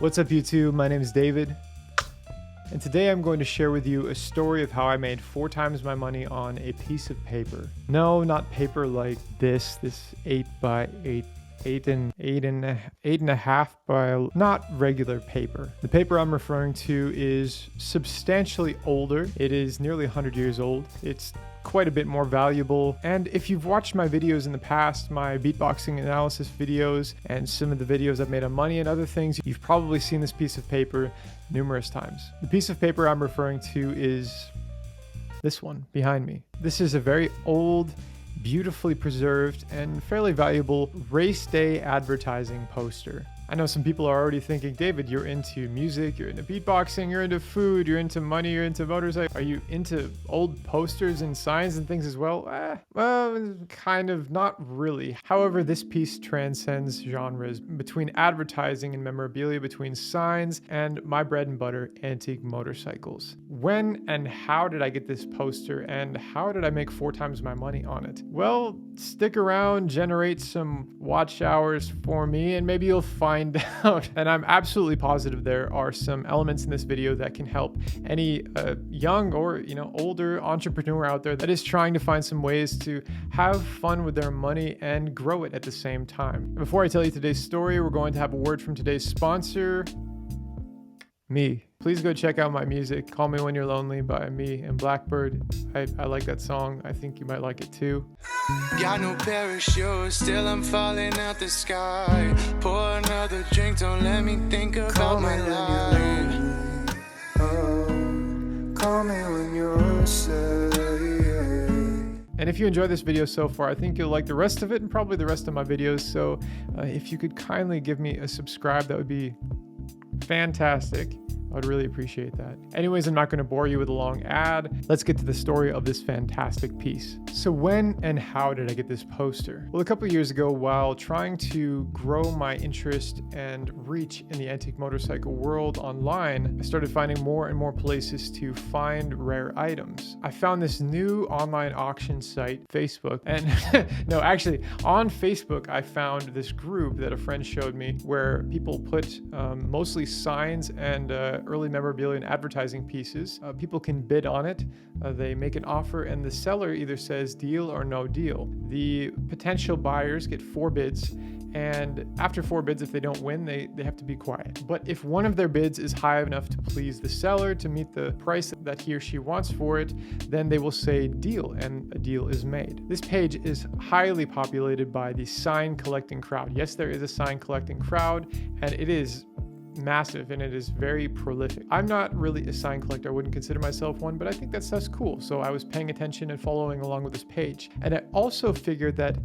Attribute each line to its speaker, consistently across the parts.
Speaker 1: What's up YouTube? My name is David, and today I'm going to share with you a story of how I made 4 times my money on a piece of paper. No, not paper like this 8 by 8, 8.5 by, not regular paper. The paper I'm referring to is substantially older. It is nearly 100 years old. It's quite a bit more valuable. And if you've watched my videos in the past, my beatboxing analysis videos and some of the videos I've made on money and other things, you've probably seen this piece of paper numerous times. The piece of paper I'm referring to is this one behind me. This is a very old, beautifully preserved and fairly valuable race day advertising poster. I know some people are already thinking, David, you're into music, you're into beatboxing, you're into food, you're into money, you're into motorcycles. Are you into old posters and signs and things as well? Well, kind of, not really. However, this piece transcends genres between advertising and memorabilia, between signs and my bread and butter, antique motorcycles. When and how did I get this poster, and how did I make 4 times my money on it? Well, stick around, generate some watch hours for me, and maybe you'll find out. And I'm absolutely positive there are some elements in this video that can help any young or older entrepreneur out there that is trying to find some ways to have fun with their money and grow it at the same time. Before I tell you today's story, we're going to have a word from today's sponsor, me. Please go check out my music, Call Me When You're Lonely by me and Blackbird. I like that song. I think you might like it too.
Speaker 2: Got no parachute, still I'm falling out the sky. Pour another drink, don't let me think about my life.
Speaker 3: Call me when you're sad.
Speaker 1: And if you enjoyed this video so far, I think you'll like the rest of it and probably the rest of my videos. So if you could kindly give me a subscribe, that would be fantastic. I would really appreciate that. Anyways, I'm not going to bore you with a long ad. Let's get to the story of this fantastic piece. So when and how did I get this poster? Well, a couple of years ago, while trying to grow my interest and reach in the antique motorcycle world online, I started finding more and more places to find rare items. I found this new online auction site, Facebook, and no, actually on Facebook, I found this group that a friend showed me where people put mostly signs and early memorabilia and advertising pieces. People can bid on it. They make an offer and the seller either says deal or no deal. The potential buyers get 4 bids, and after 4 bids, if they don't win, they have to be quiet. But if one of their bids is high enough to please the seller to meet the price that he or she wants for it, then they will say deal, and a deal is made. This page is highly populated by the sign collecting crowd. Yes, there is a sign collecting crowd, and it is massive and it is very prolific. I'm not really a sign collector. I wouldn't consider myself one, but I think that stuff's cool. So I was paying attention and following along with this page. And I also figured that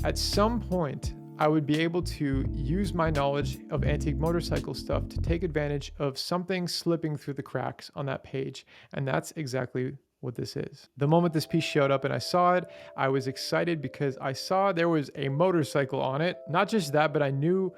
Speaker 1: at some point I would be able to use my knowledge of antique motorcycle stuff to take advantage of something slipping through the cracks on that page. And that's exactly what this is. The moment this piece showed up and I saw it, I was excited because I saw there was a motorcycle on it. Not just that, but I knew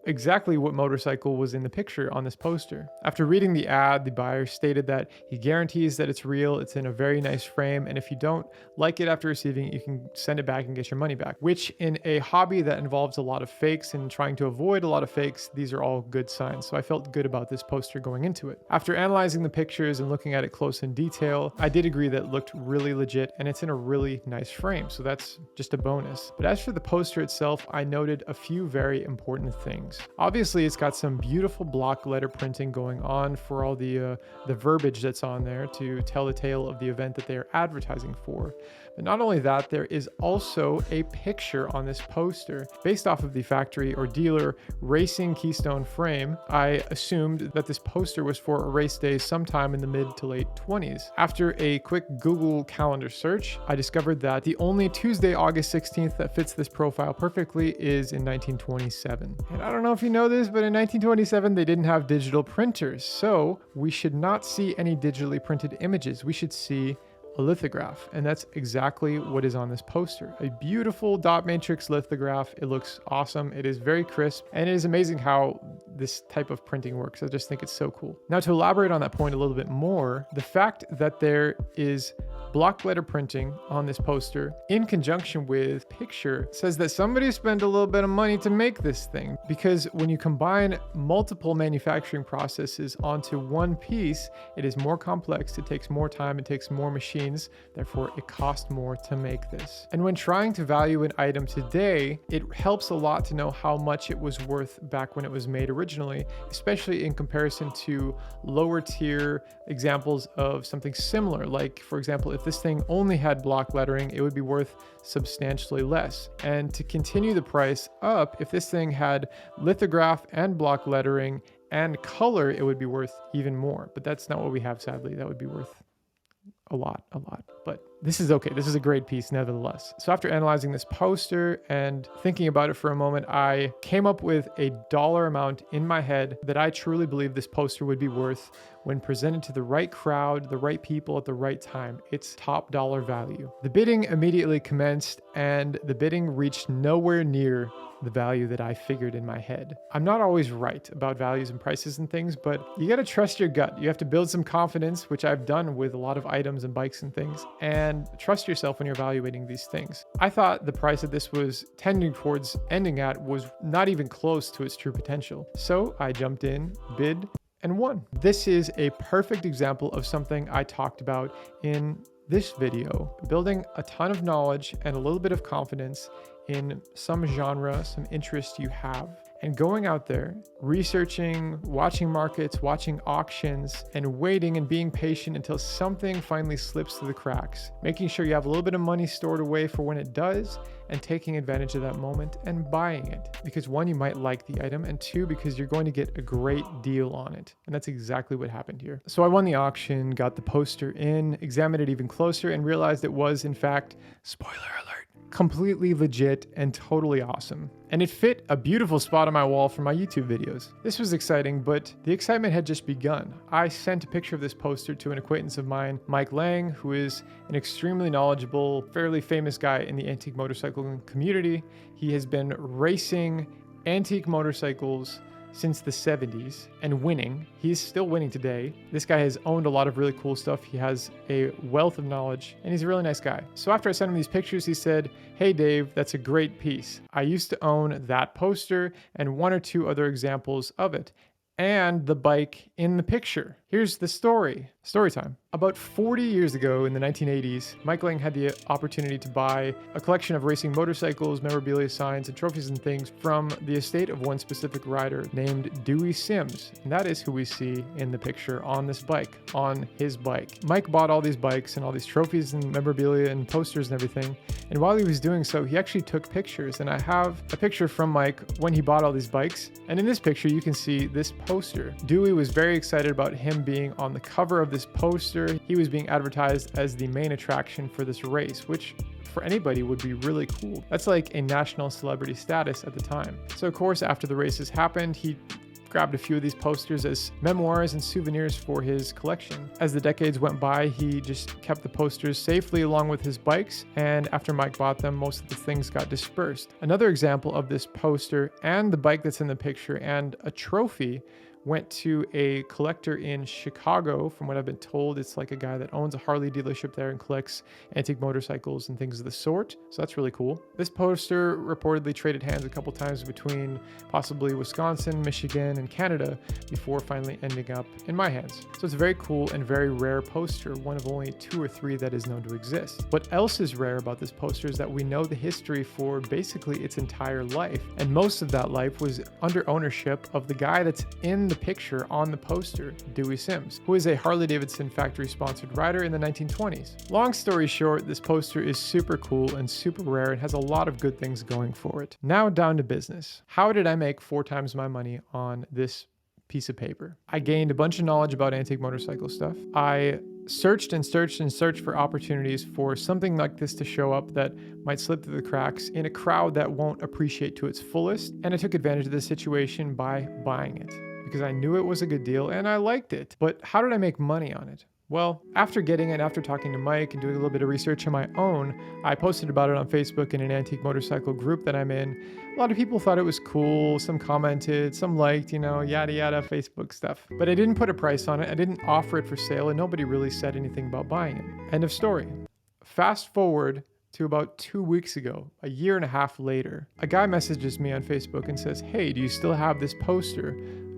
Speaker 1: exactly what motorcycle was in the picture on this poster. After reading the ad, the buyer stated that he guarantees that it's real, it's in a very nice frame, and if you don't like it after receiving it, you can send it back and get your money back. Which, in a hobby that involves a lot of fakes and trying to avoid a lot of fakes, these are all good signs. So I felt good about this poster going into it. After analyzing the pictures and looking at it close in detail, I did agree that it looked really legit and it's in a really nice frame, so that's just a bonus. But as for the poster itself, I noted a few very important things. Obviously, it's got some beautiful block letter printing going on for all the verbiage that's on there to tell the tale of the event that they are advertising for. But not only that, there is also a picture on this poster based off of the factory or dealer Racing Keystone frame. I assumed that this poster was for a race day sometime in the mid to late 20s. After a quick Google Calendar search, I discovered that the only Tuesday, August 16th that fits this profile perfectly is in 1927. And I don't know if you know this, but in 1927, they didn't have digital printers. So we should not see any digitally printed images. We should see a lithograph, and that's exactly what is on this poster. A beautiful dot matrix lithograph. It looks awesome. It is very crisp, and it is amazing how this type of printing works. I just think it's so cool. Now, to elaborate on that point a little bit more, the fact that there is block letter printing on this poster in conjunction with picture says that somebody spent a little bit of money to make this thing. because when you combine multiple manufacturing processes onto one piece, it is more complex, it takes more time, it takes more machines, therefore it costs more to make this. And when trying to value an item today, it helps a lot to know how much it was worth back when it was made originally, especially in comparison to lower tier examples of something similar. Like, for example, if this thing only had block lettering, it would be worth substantially less. And to continue the price up, if this thing had lithograph and block lettering and color, it would be worth even more. But that's not what we have, sadly. That would be worth a lot. But this is okay. This is a great piece nevertheless. So after analyzing this poster and thinking about it for a moment, I came up with a dollar amount in my head that I truly believe this poster would be worth when presented to the right crowd, the right people at the right time. It's top dollar value. The bidding immediately commenced, and the bidding reached nowhere near the value that I figured in my head. I'm not always right about values and prices and things, but you got to trust your gut. You have to build some confidence, which I've done with a lot of items and bikes and things, and trust yourself when you're evaluating these things. I thought the price that this was tending towards ending at was not even close to its true potential. So I jumped in, bid, and won. This is a perfect example of something I talked about in this video: building a ton of knowledge and a little bit of confidence in some genre, some interest you have, and going out there, researching, watching markets, watching auctions, and waiting and being patient until something finally slips through the cracks, making sure you have a little bit of money stored away for when it does, and taking advantage of that moment and buying it. Because one, you might like the item, and two, because you're going to get a great deal on it. And that's exactly what happened here. So I won the auction, got the poster in, examined it even closer, and realized it was, in fact, spoiler alert, completely legit and totally awesome. And it fit a beautiful spot on my wall for my YouTube videos. This was exciting, but the excitement had just begun. I sent a picture of this poster to an acquaintance of mine, Mike Lang, who is an extremely knowledgeable, fairly famous guy in the antique motorcycle community. He has been racing antique motorcycles since the 70s and winning. He's still winning today. This guy has owned a lot of really cool stuff. He has a wealth of knowledge, and he's a really nice guy. So after I sent him these pictures, he said, "Hey Dave, that's a great piece. I used to own that poster and one or two other examples of it, and the bike in the picture. Here's the story. Story time. About 40 years ago in the 1980s, Mike Lang had the opportunity to buy a collection of racing motorcycles, memorabilia, signs, and trophies and things from the estate of one specific rider named Dewey Sims. And that is who we see in the picture on this bike, on his bike. Mike bought all these bikes and all these trophies and memorabilia and posters and everything. And while he was doing so, he actually took pictures. And I have a picture from Mike when he bought all these bikes. And in this picture, you can see this poster. Dewey was very excited about him being on the cover of this poster. He was being advertised as the main attraction for this race, which for anybody would be really cool. That's like a national celebrity status at the time. So of course, after the races happened, he grabbed a few of these posters as memoirs and souvenirs for his collection. As the decades went by, he just kept the posters safely along with his bikes, and after Mike bought them, most of the things got dispersed. Another example of this poster and the bike that's in the picture and a trophy went to a collector in Chicago. From what I've been told, it's like a guy that owns a Harley dealership there and collects antique motorcycles and things of the sort. So that's really cool. This poster reportedly traded hands a couple times between possibly Wisconsin, Michigan, and Canada before finally ending up in my hands. So it's a very cool and very rare poster, one of only 2 or 3 that is known to exist. What else is rare about this poster is that we know the history for basically its entire life. And most of that life was under ownership of the guy that's in the picture on the poster, Dewey Sims, who is a Harley-Davidson factory-sponsored rider in the 1920s. Long story short, this poster is super cool and super rare and has a lot of good things going for it. Now down to business. How did I make 4 times my money on this piece of paper? I gained a bunch of knowledge about antique motorcycle stuff. I searched and searched and searched for opportunities for something like this to show up that might slip through the cracks in a crowd that won't appreciate to its fullest. And I took advantage of the situation by buying it, because I knew it was a good deal and I liked it. But how did I make money on it? Well, after getting it, after talking to Mike and doing a little bit of research on my own, I posted about it on Facebook in an antique motorcycle group that I'm in. A lot of people thought it was cool, some commented, some liked, yada yada Facebook stuff. But I didn't put a price on it, I didn't offer it for sale, and nobody really said anything about buying it. End of story. Fast forward to about 2 weeks ago, a year and a half later. A guy messages me on Facebook and says, "Hey, do you still have this poster?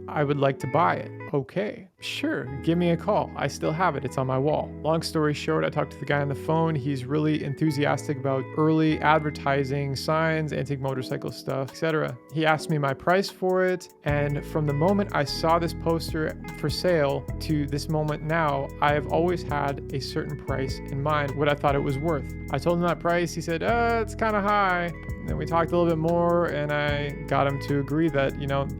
Speaker 1: I would like to buy it." Okay, sure, give me a call. I still have it. It's on my wall. Long story short, I talked to the guy on the phone. He's really enthusiastic about early advertising, signs, antique motorcycle stuff, etc. He asked me my price for it, and from the moment I saw this poster for sale to this moment now, I have always had a certain price in mind, what I thought it was worth. I told him that price. He said, it's kind of high. Then we talked a little bit more, and I got him to agree that,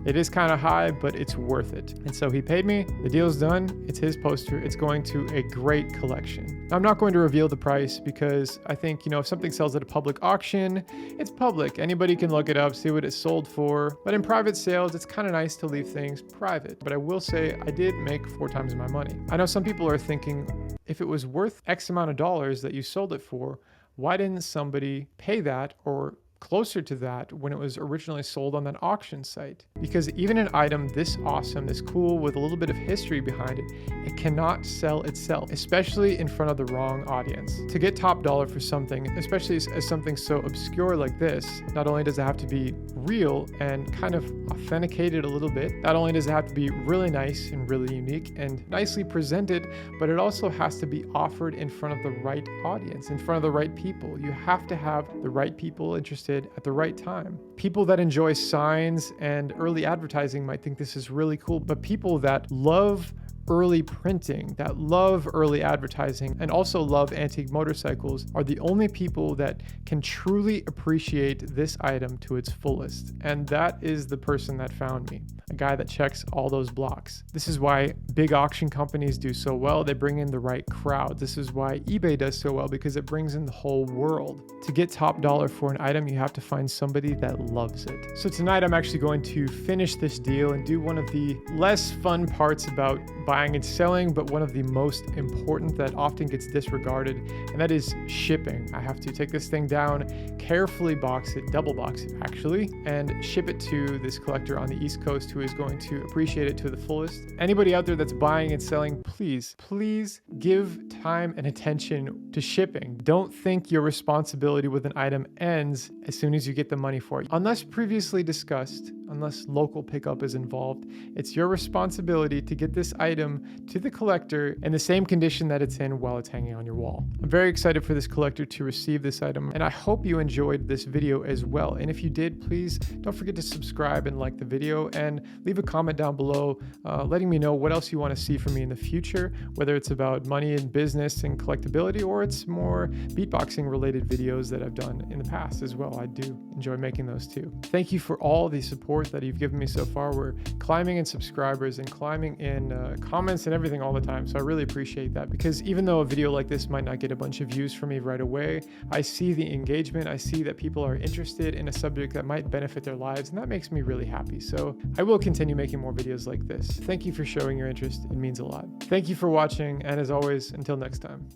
Speaker 1: it is kind of high, but it's worth it. And so he paid me. The deal's done. It's his poster. It's going to a great collection. I'm not going to reveal the price because I think, if something sells at a public auction, it's public. Anybody can look it up, see what it's sold for. But in private sales, it's kind of nice to leave things private. But I will say I did make 4 times my money. I know some people are thinking, if it was worth X amount of dollars that you sold it for, why didn't somebody pay that or closer to that when it was originally sold on that auction site? Because even an item this awesome, this cool, with a little bit of history behind it, it cannot sell itself, especially in front of the wrong audience. To get top dollar for something, especially as something so obscure like this, not only does it have to be real and kind of authenticated a little bit, not only does it have to be really nice and really unique and nicely presented, but it also has to be offered in front of the right audience, in front of the right people. You have to have the right people interested at the right time. People that enjoy signs and early advertising might think this is really cool, but people that love early printing, that love early advertising, and also love antique motorcycles are the only people that can truly appreciate this item to its fullest. And that is the person that found me, a guy that checks all those blocks. This is why big auction companies do so well. They bring in the right crowd. This is why eBay does so well, because it brings in the whole world. To get top dollar for an item, you have to find somebody that loves it. So tonight I'm actually going to finish this deal and do one of the less fun parts about buying and selling, but one of the most important that often gets disregarded, and that is shipping. I have to take this thing down, carefully box it, double box it actually, and ship it to this collector on the East Coast who is going to appreciate it to the fullest. Anybody out there that's buying and selling, please give time and attention to shipping. Don't think your responsibility with an item ends as soon as you get the money for it. Unless previously discussed, unless local pickup is involved, it's your responsibility to get this item to the collector in the same condition that it's in while it's hanging on your wall. I'm very excited for this collector to receive this item, and I hope you enjoyed this video as well. And if you did, please don't forget to subscribe and like the video, and leave a comment down below letting me know what else you want to see from me in the future, whether it's about money and business and collectability, or it's more beatboxing related videos that I've done in the past as well. I do enjoy making those too. Thank you for all the support that you've given me so far. We're climbing in subscribers and climbing in comments and everything all the time. So I really appreciate that, because even though a video like this might not get a bunch of views from me right away, I see the engagement. I see that people are interested in a subject that might benefit their lives, and that makes me really happy. So I will continue making more videos like this. Thank you for showing your interest. It means a lot. Thank you for watching, and as always, until next time.